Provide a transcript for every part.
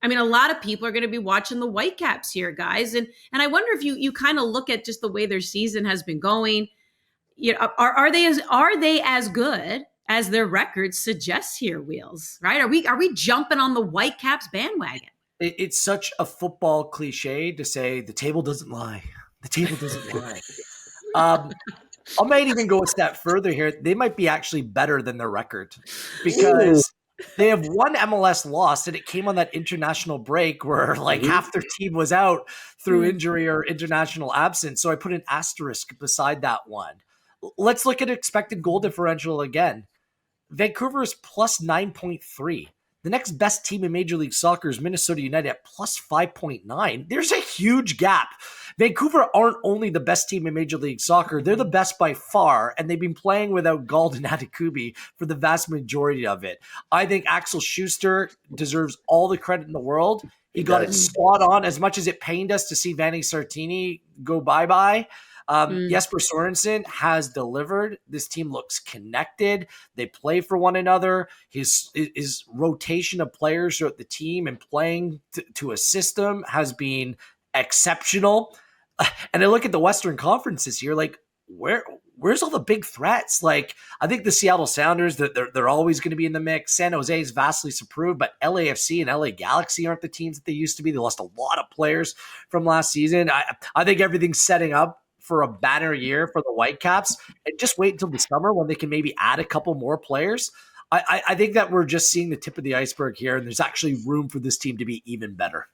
I mean, a lot of people are going to be watching the Whitecaps here, guys. And I wonder if you kind of look at just the way their season has been going. You know, are they as good as their record suggests here, Wheels? Right? Are we jumping on the Whitecaps bandwagon? It's such a football cliche to say the table doesn't lie. The table doesn't lie. I might even go a step further here. They might be actually better than their record because they have one MLS loss, and it came on that international break where like half their team was out through injury or international absence. So I put an asterisk beside that one. Let's look at expected goal differential again. Vancouver is plus 9.3. The next best team in Major League Soccer is Minnesota United at plus 5.9. There's a huge gap. Vancouver aren't only the best team in Major League Soccer, they're the best by far, and they've been playing without Gald and Adekubi for the vast majority of it. I think Axel Schuster deserves all the credit in the world. He got it spot on, as much as it pained us to see Vanni Sartini go bye-bye. Jesper Sorensen has delivered. This team looks connected. They play for one another. His rotation of players throughout the team and playing to a system has been exceptional. And I look at the Western Conference this year, like where's all the big threats? Like I think the Seattle Sounders, they're always going to be in the mix. San Jose is vastly improved, but LAFC and LA Galaxy aren't the teams that they used to be. They lost a lot of players from last season. I think everything's setting up for a banner year for the Whitecaps, and just wait until the summer when they can maybe add a couple more players. I think that we're just seeing the tip of the iceberg here, and there's actually room for this team to be even better.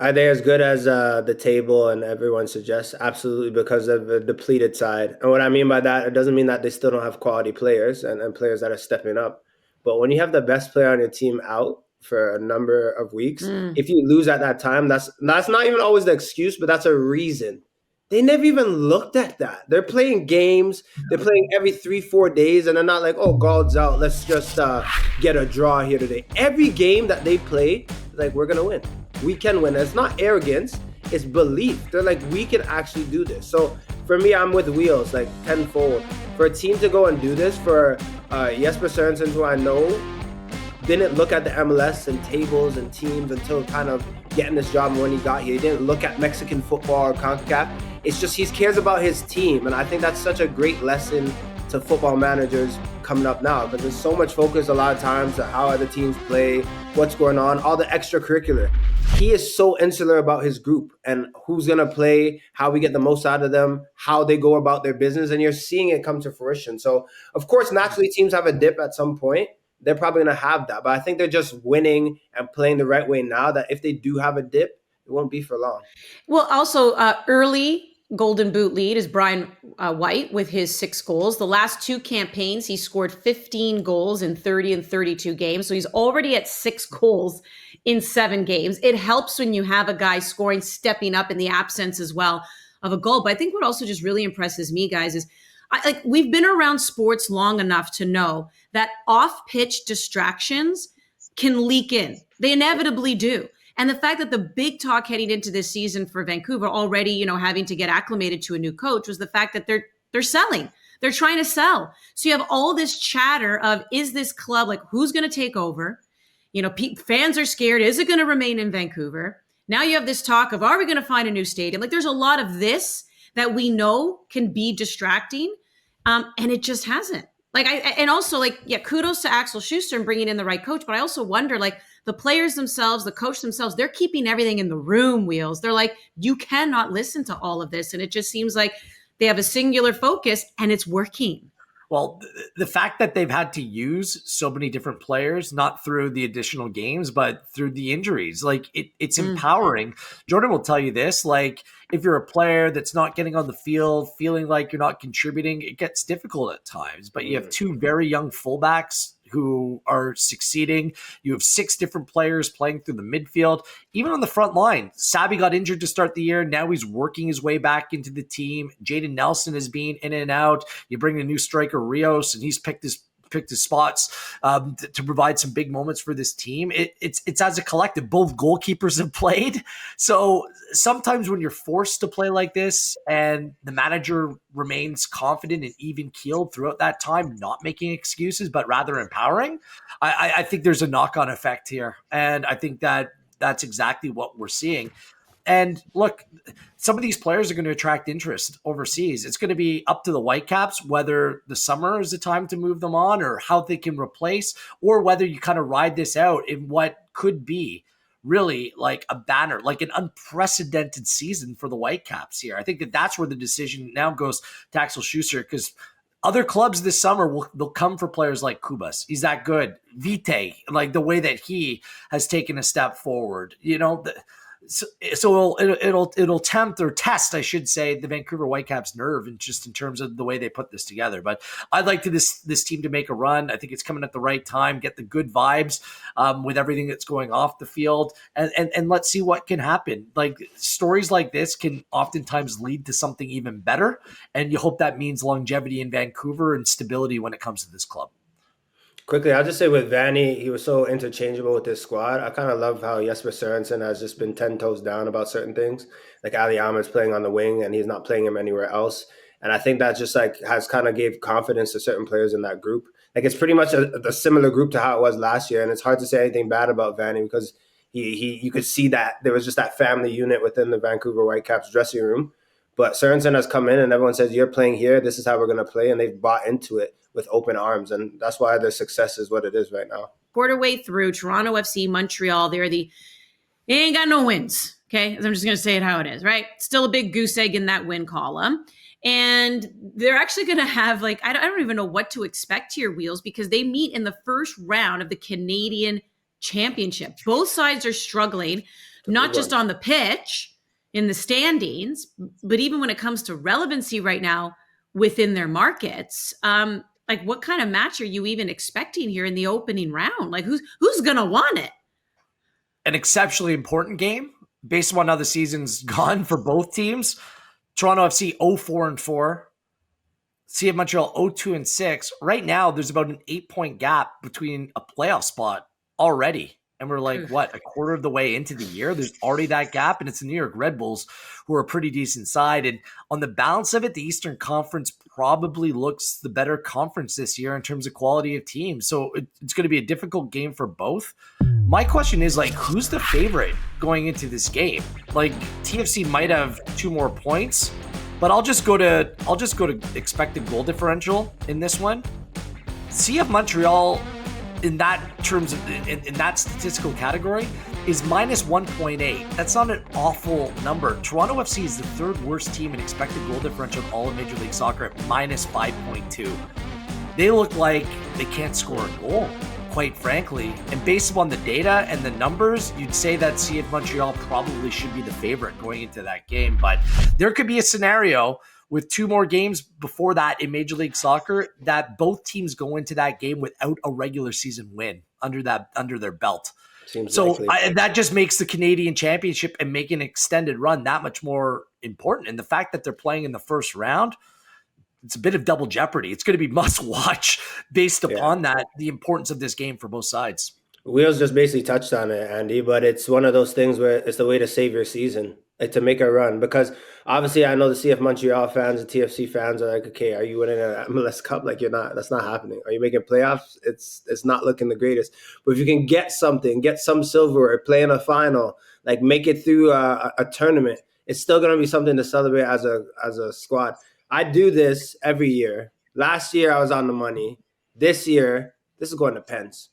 Are they as good as the table and everyone suggests? Absolutely, because of the depleted side. And what I mean by that, it doesn't mean that they still don't have quality players and players that are stepping up. But when you have the best player on your team out for a number of weeks, if you lose at that time, that's not even always the excuse, but that's a reason. They never even looked at that. They're playing games. They're playing every 3-4 days, and they're not like, oh, Gald's out. Let's just get a draw here today. Every game that they play, like, we're going to win. We can win. It's not arrogance. It's belief. They're like, we can actually do this. So for me, I'm with Wheels, like tenfold. For a team to go and do this, for Jesper Sorensen, who I know didn't look at the MLS and tables and teams until kind of getting this job when he got here. He didn't look at Mexican football or Concacaf. It's just he cares about his team. And I think that's such a great lesson to football managers coming up now, because there's so much focus a lot of times on how other teams play, what's going on, all the extracurricular. He is so insular about his group and who's going to play, how we get the most out of them, how they go about their business, and you're seeing it come to fruition. So, of course, naturally, teams have a dip at some point. They're probably going to have that, but I think they're just winning and playing the right way now, that if they do have a dip, it won't be for long. Well, also early Golden Boot lead is Brian White with his 6 goals. The last 2 campaigns, he scored 15 goals in 30 and 32 games. So he's already at 6 goals in 7 games. It helps when you have a guy scoring, stepping up in the absence as well of a goal. But I think what also just really impresses me, guys, is we've been around sports long enough to know that off-pitch distractions can leak in. They inevitably do. And the fact that the big talk heading into this season for Vancouver already, having to get acclimated to a new coach, was the fact that they're selling. They're trying to sell. So you have all this chatter of, is this club, like, who's going to take over? Fans are scared. Is it going to remain in Vancouver? Now you have this talk of, are we going to find a new stadium? Like, there's a lot of this that we know can be distracting. And it just hasn't. Kudos to Axel Schuster and bringing in the right coach. But I also wonder, the players themselves, the coach themselves, they're keeping everything in the room, Wheels. They're like, you cannot listen to all of this. And it just seems like they have a singular focus and it's working. Well, the fact that they've had to use so many different players, not through the additional games, but through the injuries, it's empowering. Jordan will tell you this, if you're a player that's not getting on the field, feeling like you're not contributing, it gets difficult at times. But you have 2 very young fullbacks who are succeeding. You have 6 different players playing through the midfield. Even on the front line, Sabi got injured to start the year. Now he's working his way back into the team. Jaden Nelson is being in and out. You bring a new striker, Rios, and he's picked his picked his spots to provide some big moments for this team. It's as a collective. Both goalkeepers have played. So sometimes when you're forced to play like this and the manager remains confident and even-keeled throughout that time, not making excuses, but rather empowering, I think there's a knock-on effect here. And I think that's exactly what we're seeing. And look, some of these players are going to attract interest overseas. It's going to be up to the Whitecaps whether the summer is the time to move them on or how they can replace, or whether you kind of ride this out in what could be really like a banner, like an unprecedented season for the Whitecaps here. I think that's where the decision now goes to Axel Schuster, because other clubs this summer they'll come for players like Kubas. He's that good. Vite, like the way that he has taken a step forward, So it'll tempt or test, I should say, the Vancouver Whitecaps' nerve, and just in terms of the way they put this together. But I'd like this team to make a run. I think it's coming at the right time. Get the good vibes with everything that's going off the field, and let's see what can happen. Like stories like this can oftentimes lead to something even better, and you hope that means longevity in Vancouver and stability when it comes to this club. Quickly, I'll just say with Vanny, he was so interchangeable with his squad. I kind of love how Jesper Sørensen has just been 10 toes down about certain things. Like Ali Ahmed's playing on the wing and he's not playing him anywhere else. And I think that just like has kind of gave confidence to certain players in that group. Like it's pretty much a similar group to how it was last year. And it's hard to say anything bad about Vanny because you could see that there was just that family unit within the Vancouver Whitecaps dressing room. But Sørensen has come in and everyone says, you're playing here. This is how we're going to play. And they've bought into it with open arms. And that's why their success is what it is right now. Quarter way through, Toronto FC, Montreal, they ain't got no wins. Okay. I'm just going to say it how it is, right? Still a big goose egg in that win column. And they're actually going to have I don't even know what to expect here, Wheels, because they meet in the first round of the Canadian Championship. Both sides are struggling, not just on the pitch, in the standings, but even when it comes to relevancy right now within their markets. What kind of match are you even expecting here in the opening round? Like who's going to want it? An exceptionally important game based on how the season's gone for both teams. Toronto FC 0-4-4, CF Montreal 0-2-6. Right now, there's about an 8-point gap between a playoff spot already. And we're like, what, a quarter of the way into the year? There's already that gap, and it's the New York Red Bulls who are a pretty decent side. And on the balance of it, the Eastern Conference probably looks the better conference this year in terms of quality of teams. So it's going to be a difficult game for both. My question is, who's the favorite going into this game? TFC might have 2 more points, but I'll just go to expected goal differential in this one. CF Montreal, in that terms of in that statistical category, is minus 1.8. That's not an awful number. Toronto FC is the 3rd worst team in expected goal differential in all of Major League Soccer at minus 5.2. They look like they can't score a goal, quite frankly. And based upon the data and the numbers, you'd say that CF Montreal probably should be the favorite going into that game. But there could be a scenario with 2 more games before that in Major League Soccer that both teams go into that game without a regular season win under their belt. That just makes the Canadian Championship and make an extended run that much more important. And the fact that they're playing in the first round, it's a bit of double jeopardy. It's going to be must watch based upon that, the importance of this game for both sides. Wheels just basically touched on it, Andy, but it's one of those things where it's the way to save your season, to make a run. Because obviously I know the CF Montreal fans, the TFC fans are like, okay, are you winning an MLS Cup? You're not. That's not happening. Are you making playoffs? It's not looking the greatest. But if you can get something, get some silver or play in a final, make it through a tournament, it's still going to be something to celebrate as a squad. I do this every year. Last year I was on the money. This year, this is going to Pens.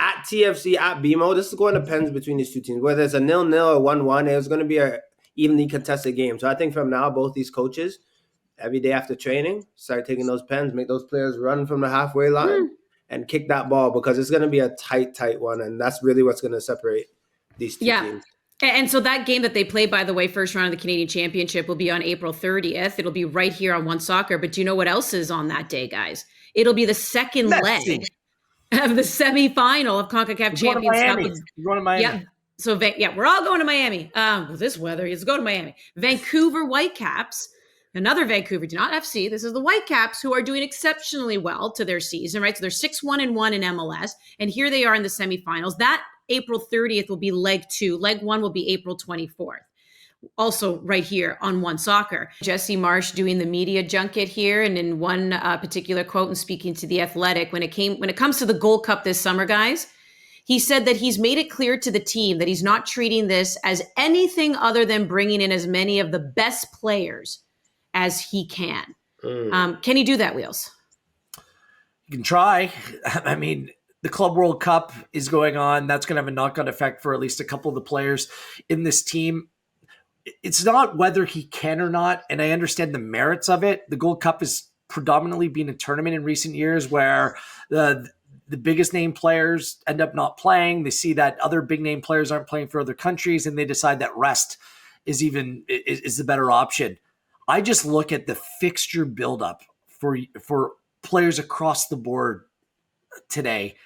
At TFC, at BMO, this is going to depend between these two teams. Whether it's a 0-0 or 1-1, it's going to be a evenly contested game. So I think from now, both these coaches, every day after training, start taking those pens, make those players run from the halfway line and kick that ball, because it's going to be a tight one. And that's really what's going to separate these two teams. And so that game that they play, by the way, first round of the Canadian Championship will be on April 30th. It'll be right here on One Soccer. But do you know what else is on that day, guys? It'll be the second leg of the semifinal of Concacaf Champions Cup. You're going to Miami. Yeah. So, we're all going to Miami. With this weather, let's go to Miami. Vancouver Whitecaps Another Vancouver, not FC. This is the Whitecaps, who are doing exceptionally well to their season, right? So they're 6-1-1 in MLS. And here they are in the semifinals. That April 30th will be leg 2. Leg 1 will be April 24th. Also right here on One Soccer. Jesse Marsch doing the media junket here. And in one particular quote and speaking to The Athletic, when it comes to the Gold Cup this summer, guys, he said that he's made it clear to the team that he's not treating this as anything other than bringing in as many of the best players as he can. Can he do that, Wheels? You can try. I mean, the Club World Cup is going on. That's going to have a knock-on effect for at least a couple of the players in this team. It's not whether he can or not, and I understand the merits of it. The Gold Cup has predominantly been a tournament in recent years where the biggest name players end up not playing. They see that other big name players aren't playing for other countries, and they decide that rest is the better option. I just look at the fixture buildup for players across the board today.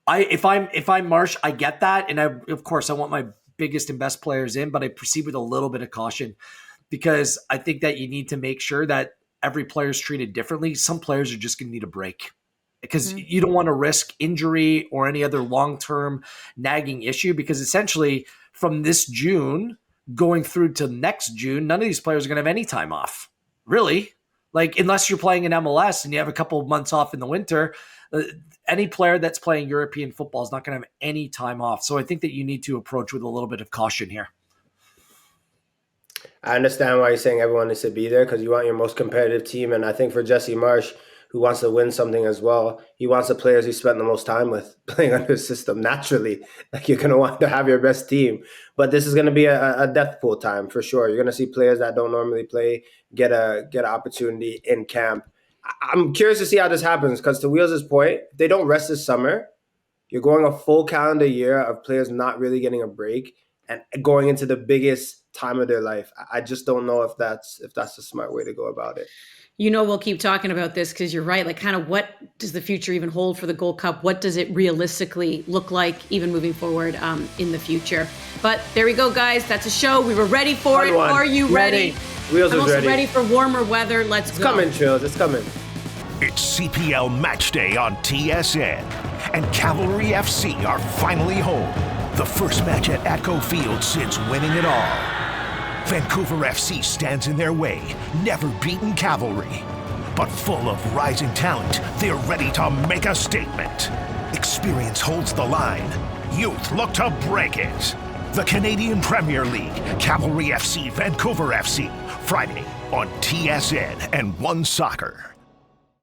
If I'm Marsch, I get that, and of course I want my biggest and best players in, but I proceed with a little bit of caution because I think that you need to make sure that every player is treated differently. Some players are just going to need a break because you don't want to risk injury or any other long-term nagging issue, because essentially from this June going through to next June, none of these players are going to have any time off, really. Like, unless you're playing in MLS and you have a couple of months off in the winter, any player that's playing European football is not going to have any time off. So I think that you need to approach with a little bit of caution here. I understand why you're saying everyone needs to be there, because you want your most competitive team. And I think for Jesse Marsch, who wants to win something as well, he wants the players he spent the most time with playing under his system. Naturally, like, you're going to want to have your best team. But this is going to be a death pool time for sure. You're going to see players that don't normally play get an opportunity in camp. I'm curious to see how this happens, because to Wheels' point, if they don't rest this summer, you're going a full calendar year of players not really getting a break and going into the biggest time of their life. I just don't know if that's a smart way to go about it. You know, we'll keep talking about this because you're right. Like, kind of what does the future even hold for the Gold Cup? What does it realistically look like even moving forward in the future? But there we go, guys. That's a show. We were ready for it. Are you ready? Wheels I'm is also ready for warmer weather. Let's go. It's coming, Chills. It's coming. It's CPL Match Day on TSN, and Cavalry FC are finally home. The first match at Atco Field since winning it all. Vancouver FC stands in their way, never beaten Cavalry. But full of rising talent, they're ready to make a statement. Experience holds the line. Youth look to break it. The Canadian Premier League, Cavalry FC, Vancouver FC, Friday on TSN and One Soccer.